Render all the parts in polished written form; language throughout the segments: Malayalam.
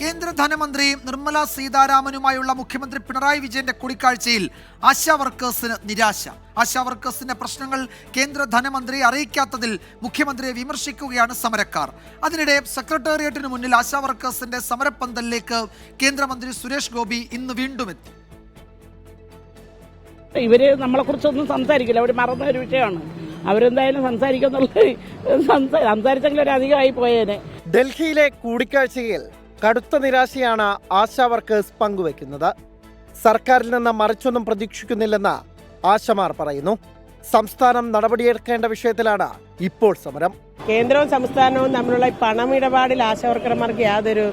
കേന്ദ്ര ധനമന്ത്രി നിർമ്മല സീതാരാമനുമായുള്ള മുഖ്യമന്ത്രി പിണറായി വിജയന്റെ കൂടിക്കാഴ്ചയിൽ ആശാ വർക്കേഴ്സിന് നിരാശ. ആശാ വർക്കേഴ്സിന്റെ പ്രശ്നങ്ങൾ കേന്ദ്ര ധനമന്ത്രി അറിയിക്കാത്തതിൽ മുഖ്യമന്ത്രിയെ വിമർശിക്കുകയാണ് സമരക്കാർ. അതിനിടെ സെക്രട്ടേറിയറ്റിന് മുന്നിൽ ആശാ വർക്കേഴ്സിന്റെ സമരപ്പന്തലിലേക്ക് കേന്ദ്രമന്ത്രി സുരേഷ് ഗോപി ഇന്ന് വീണ്ടും എത്തി. ഇവര് നമ്മളെ കുറിച്ചൊന്നും സംസാരിക്കില്ല, അവർ മറന്ന ഒരു വിഷയമാണ്. അവരെന്തായാലും സംസാരിച്ചെങ്കിലും ഒരു അധികമായി പോയേനെ. ഡൽഹിയിലെ കൂടിക്കാഴ്ചയിൽ കടുത്ത നിരാശയാണ് ആശാ വർക്കേഴ്സ് പങ്കുവയ്ക്കുന്നത്. സർക്കാരിൽ നിന്ന് മറിച്ചൊന്നും പ്രതീക്ഷിക്കുന്നില്ലെന്ന് ആശമാർ പറയുന്നു. സംസ്ഥാനം നടപടിയെടുക്കേണ്ട വിഷയത്തിലാണ് ഇപ്പോൾ സമരം. കേന്ദ്രവും സംസ്ഥാനവും തമ്മിലുള്ള പണമിടപാടിൽ ആശാവർക്കർമാർക്ക് യാതൊരു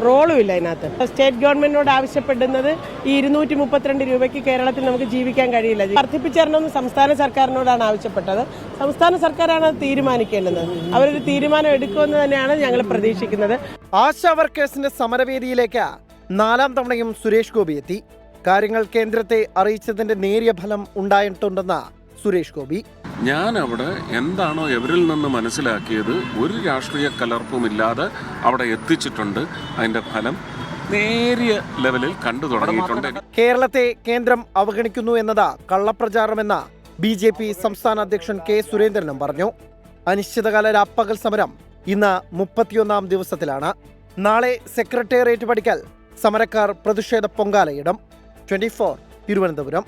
റോളും ഇല്ല. അതിനകത്ത് സ്റ്റേറ്റ് ഗവൺമെന്റിനോട് ആവശ്യപ്പെടുന്നത് ഈ 232 രൂപയ്ക്ക് കേരളത്തിൽ നമുക്ക് ജീവിക്കാൻ കഴിയില്ല. വർദ്ധിപ്പിച്ചേരണമെന്ന് സംസ്ഥാന സർക്കാരിനോടാണ് ആവശ്യപ്പെട്ടത്. സംസ്ഥാന സർക്കാരാണ് അത് തീരുമാനിക്കേണ്ടത്. അവരൊരു തീരുമാനം എടുക്കുമെന്ന് തന്നെയാണ് ഞങ്ങൾ പ്രതീക്ഷിക്കുന്നത്. ആശാ വർക്കേഴ്സിന്റെ സമരവേദിയിലേക്ക് 4ാം തവണയും സുരേഷ് ഗോപി എത്തി. കാര്യങ്ങൾ കേന്ദ്രത്തെ അറിയിച്ചതിന്റെ നേരിയ ഫലം ഉണ്ടായിട്ടുണ്ടെന്ന് സുരേഷ് ഗോപി. ഞാൻ അവിടെ എന്താണോ ഇവരിൽ നിന്ന് മനസ്സിലാക്കിയത്, ഒരു രാഷ്ട്രീയ കലർപ്പുമില്ലാതെ അവിടെ എത്തിച്ചിട്ടുണ്ട്. അതിന്റെ ഫലം നേരിയ ലെവലിൽ കണ്ടു തുടങ്ങിയിട്ടുണ്ട്. കേരളത്തെ കേന്ദ്രം അവഗണിക്കുന്നു എന്നത് കള്ളപ്രചാരമെന്ന് BJP സംസ്ഥാന അധ്യക്ഷൻ K. സുരേന്ദ്രനും പറഞ്ഞു. അനിശ്ചിതകാല രാപ്പകൽ സമരം ഇന്ന് 31ാം ദിവസത്തിലാണ്. നാളെ സെക്രട്ടേറിയറ്റ് പടിക്കൽ സമരക്കാർ പ്രതിഷേധ പൊങ്കാലയിടും. 24 തിരുവനന്തപുരം.